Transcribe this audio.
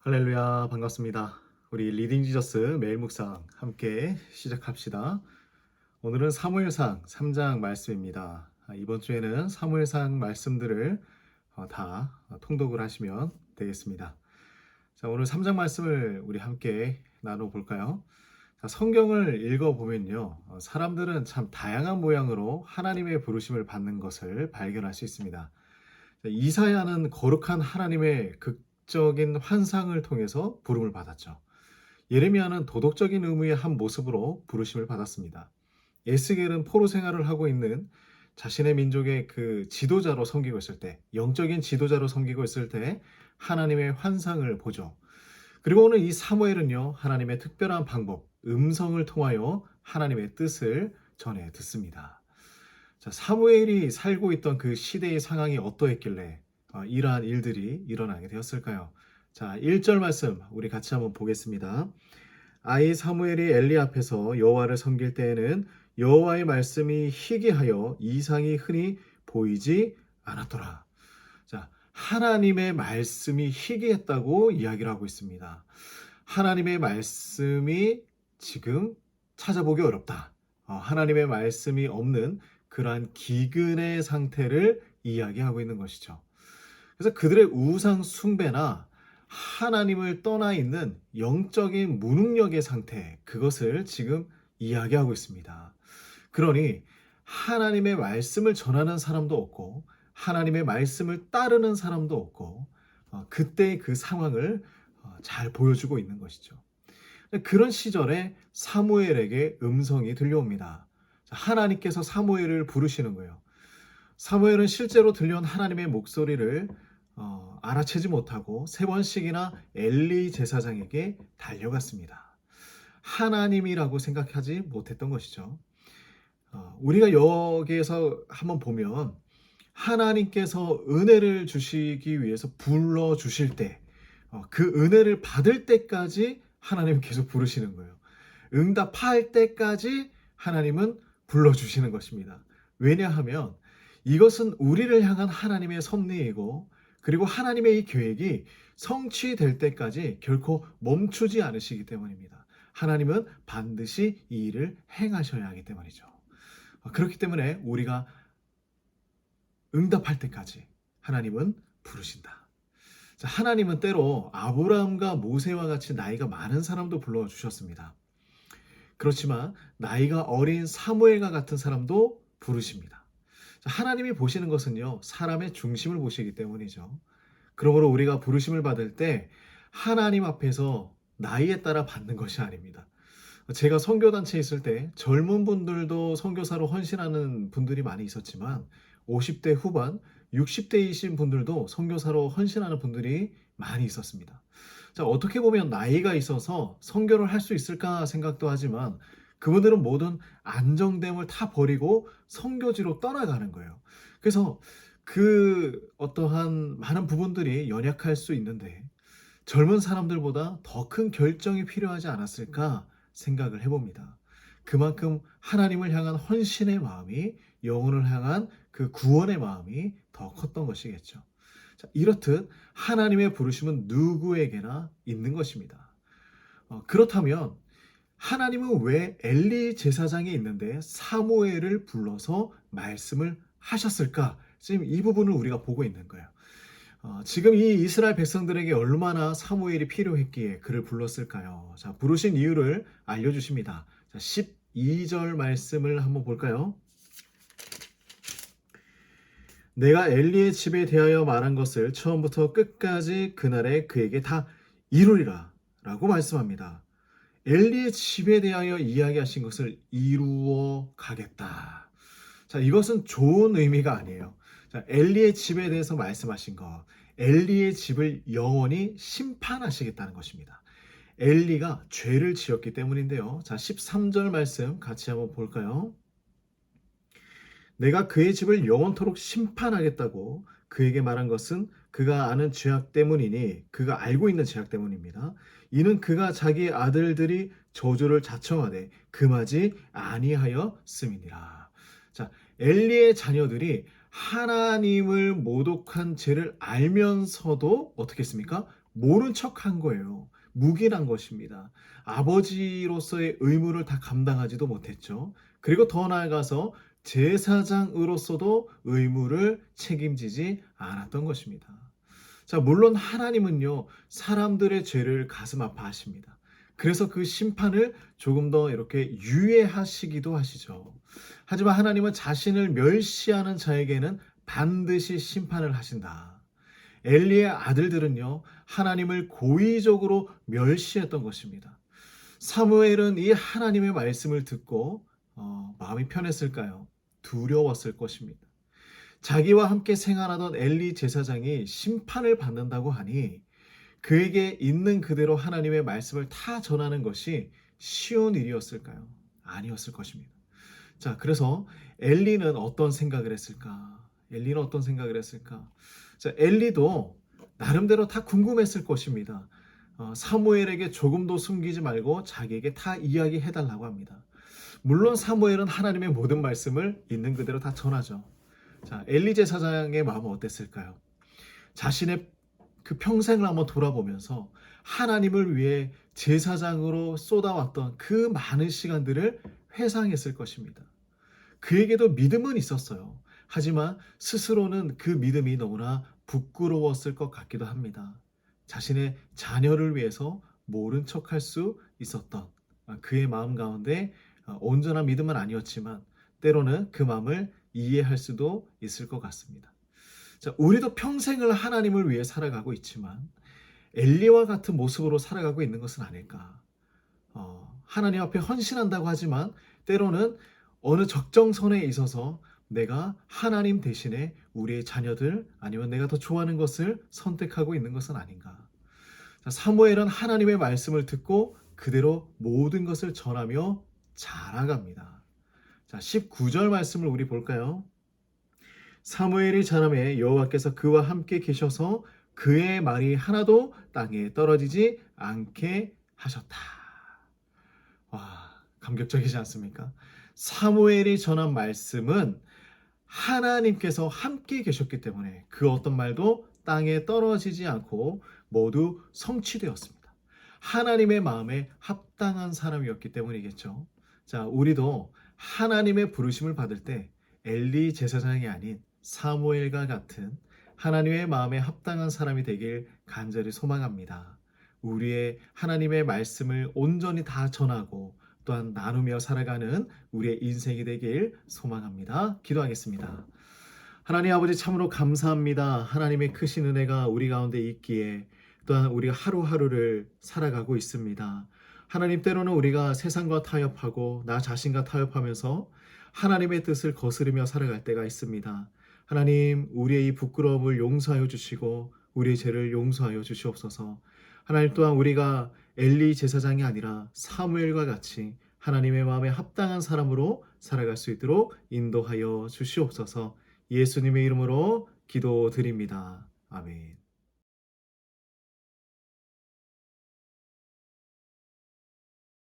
할렐루야, 반갑습니다. 우리 리딩 지저스 매일 묵상 함께 시작합시다. 오늘은 사무엘상 3장 말씀입니다. 이번 주에는 사무엘상 말씀들을 다 통독을 하시면 되겠습니다. 자, 오늘 3장 말씀을 우리 함께 나눠볼까요? 자, 성경을 읽어보면요, 사람들은 참 다양한 모양으로 하나님의 부르심을 받는 것을 발견할 수 있습니다. 이사야는 거룩한 하나님의 극적인 환상을 통해서 부름을 받았죠. 예레미야는 도덕적인 의무의 한 모습으로 부르심을 받았습니다. 에스겔은 포로 생활을 하고 있는 자신의 민족의 그 지도자로 섬기고 있을 때, 영적인 지도자로 섬기고 있을 때 하나님의 환상을 보죠. 그리고 오늘 이 사무엘은요, 하나님의 특별한 방법, 음성을 통하여 하나님의 뜻을 전해 듣습니다. 자, 사무엘이 살고 있던 그 시대의 상황이 어떠했길래 이러한 일들이 일어나게 되었을까요? 자, 1절 말씀 우리 같이 한번 보겠습니다. 아이 사무엘이 엘리 앞에서 여호와를 섬길 때에는 여호와의 말씀이 희귀하여 이상이 흔히 보이지 않았더라. 자, 하나님의 말씀이 희귀했다고 이야기를 하고 있습니다. 하나님의 말씀이 지금 찾아보기 어렵다. 하나님의 말씀이 없는 그러한 기근의 상태를 이야기하고 있는 것이죠. 그래서 그들의 우상 숭배나 하나님을 떠나 있는 영적인 무능력의 상태, 그것을 지금 이야기하고 있습니다. 그러니 하나님의 말씀을 전하는 사람도 없고 하나님의 말씀을 따르는 사람도 없고 그때의 그 상황을 잘 보여주고 있는 것이죠. 그런 시절에 사무엘에게 음성이 들려옵니다. 하나님께서 사무엘을 부르시는 거예요. 사무엘은 실제로 들려온 하나님의 목소리를 알아채지 못하고 3번씩이나 엘리 제사장에게 달려갔습니다. 하나님이라고 생각하지 못했던 것이죠. 우리가 여기에서 한번 보면 하나님께서 은혜를 주시기 위해서 불러주실 때, 그 은혜를 받을 때까지 하나님은 계속 부르시는 거예요. 응답할 때까지 하나님은 불러주시는 것입니다. 왜냐하면 이것은 우리를 향한 하나님의 섭리이고, 그리고 하나님의 이 계획이 성취될 때까지 결코 멈추지 않으시기 때문입니다. 하나님은 반드시 이 일을 행하셔야 하기 때문이죠. 그렇기 때문에 우리가 응답할 때까지 하나님은 부르신다. 자, 하나님은 때로 아브라함과 모세와 같이 나이가 많은 사람도 불러주셨습니다. 그렇지만 나이가 어린 사무엘과 같은 사람도 부르십니다. 자, 하나님이 보시는 것은요, 사람의 중심을 보시기 때문이죠. 그러므로 우리가 부르심을 받을 때 하나님 앞에서 나이에 따라 받는 것이 아닙니다. 제가 선교단체에 있을 때 젊은 분들도 선교사로 헌신하는 분들이 많이 있었지만 50대 후반, 60대이신 분들도 선교사로 헌신하는 분들이 많이 있었습니다. 자, 어떻게 보면 나이가 있어서 선교를 할 수 있을까 생각도 하지만 그분들은 모든 안정됨을 다 버리고 선교지로 떠나가는 거예요. 그래서 그 어떠한 많은 부분들이 연약할 수 있는데 젊은 사람들보다 더 큰 결정이 필요하지 않았을까 생각을 해봅니다. 그만큼 하나님을 향한 헌신의 마음이, 영혼을 향한 그 구원의 마음이 더 컸던 것이겠죠. 자, 이렇듯 하나님의 부르심은 누구에게나 있는 것입니다. 그렇다면 하나님은 왜 엘리 제사장이 있는데 사무엘을 불러서 말씀을 하셨을까? 지금 이 부분을 우리가 보고 있는 거예요. 지금 이 이스라엘 백성들에게 얼마나 사무엘이 필요했기에 그를 불렀을까요? 자, 부르신 이유를 알려주십니다. 자, 12절 말씀을 한번 볼까요? 내가 엘리의 집에 대하여 말한 것을 처음부터 끝까지 그날에 그에게 다 이루리라 라고 말씀합니다. 엘리의 집에 대하여 이야기하신 것을 이루어 가겠다. 자, 이것은 좋은 의미가 아니에요. 자, 엘리의 집에 대해서 말씀하신 것, 엘리의 집을 영원히 심판하시겠다는 것입니다. 엘리가 죄를 지었기 때문인데요. 자, 13절 말씀 같이 한번 볼까요? 내가 그의 집을 영원토록 심판하겠다고 그에게 말한 것은 그가 아는 죄악 때문이니, 그가 알고 있는 죄악 때문입니다. 이는 그가 자기 아들들이 저주를 자청하되 금하지 아니하였음이니라. 자, 엘리의 자녀들이 하나님을 모독한 죄를 알면서도 어떻게 했습니까? 모른 척한 거예요. 묵인한 것입니다. 아버지로서의 의무를 다 감당하지도 못했죠. 그리고 더 나아가서 제사장으로서도 의무를 책임지지 않았던 것입니다. 자, 물론 하나님은요, 사람들의 죄를 가슴 아파하십니다. 그래서 그 심판을 조금 더 이렇게 유예하시기도 하시죠. 하지만 하나님은 자신을 멸시하는 자에게는 반드시 심판을 하신다. 엘리의 아들들은요, 하나님을 고의적으로 멸시했던 것입니다. 사무엘은 이 하나님의 말씀을 듣고 마음이 편했을까요? 두려웠을 것입니다. 자기와 함께 생활하던 엘리 제사장이 심판을 받는다고 하니 그에게 있는 그대로 하나님의 말씀을 다 전하는 것이 쉬운 일이었을까요? 아니었을 것입니다. 자, 그래서 엘리는 어떤 생각을 했을까? 엘리는 어떤 생각을 했을까? 자, 엘리도 나름대로 다 궁금했을 것입니다. 사무엘에게 조금도 숨기지 말고 자기에게 다 이야기해 달라고 합니다. 물론 사무엘은 하나님의 모든 말씀을 있는 그대로 다 전하죠. 자, 엘리 제사장의 마음은 어땠을까요? 자신의 그 평생을 한번 돌아보면서 하나님을 위해 제사장으로 쏟아왔던 그 많은 시간들을 회상했을 것입니다. 그에게도 믿음은 있었어요. 하지만 스스로는 그 믿음이 너무나 부끄러웠을 것 같기도 합니다. 자신의 자녀를 위해서 모른 척할 수 있었던 그의 마음 가운데 온전한 믿음은 아니었지만 때로는 그 마음을 이해할 수도 있을 것 같습니다. 자, 우리도 평생을 하나님을 위해 살아가고 있지만 엘리와 같은 모습으로 살아가고 있는 것은 아닐까. 하나님 앞에 헌신한다고 하지만 때로는 어느 적정선에 있어서 내가 하나님 대신에 우리의 자녀들 아니면 내가 더 좋아하는 것을 선택하고 있는 것은 아닌가. 자, 사무엘은 하나님의 말씀을 듣고 그대로 모든 것을 전하며 자라갑니다. 자, 19절 말씀을 우리 볼까요? 사무엘이 자라매 여호와께서 그와 함께 계셔서 그의 말이 하나도 땅에 떨어지지 않게 하셨다. 와, 감격적이지 않습니까? 사무엘이 전한 말씀은 하나님께서 함께 계셨기 때문에 그 어떤 말도 땅에 떨어지지 않고 모두 성취되었습니다. 하나님의 마음에 합당한 사람이었기 때문이겠죠. 자, 우리도 하나님의 부르심을 받을 때 엘리 제사장이 아닌 사무엘과 같은 하나님의 마음에 합당한 사람이 되길 간절히 소망합니다. 우리의 하나님의 말씀을 온전히 다 전하고 또한 나누며 살아가는 우리의 인생이 되길 소망합니다. 기도하겠습니다. 하나님 아버지 참으로 감사합니다. 하나님의 크신 은혜가 우리 가운데 있기에 또한 우리가 하루하루를 살아가고 있습니다. 하나님 때로는 우리가 세상과 타협하고 나 자신과 타협하면서 하나님의 뜻을 거스르며 살아갈 때가 있습니다. 하나님 우리의 이 부끄러움을 용서하여 주시고 우리의 죄를 용서하여 주시옵소서. 하나님 또한 우리가 엘리 제사장이 아니라 사무엘과 같이 하나님의 마음에 합당한 사람으로 살아갈 수 있도록 인도하여 주시옵소서. 예수님의 이름으로 기도드립니다. 아멘.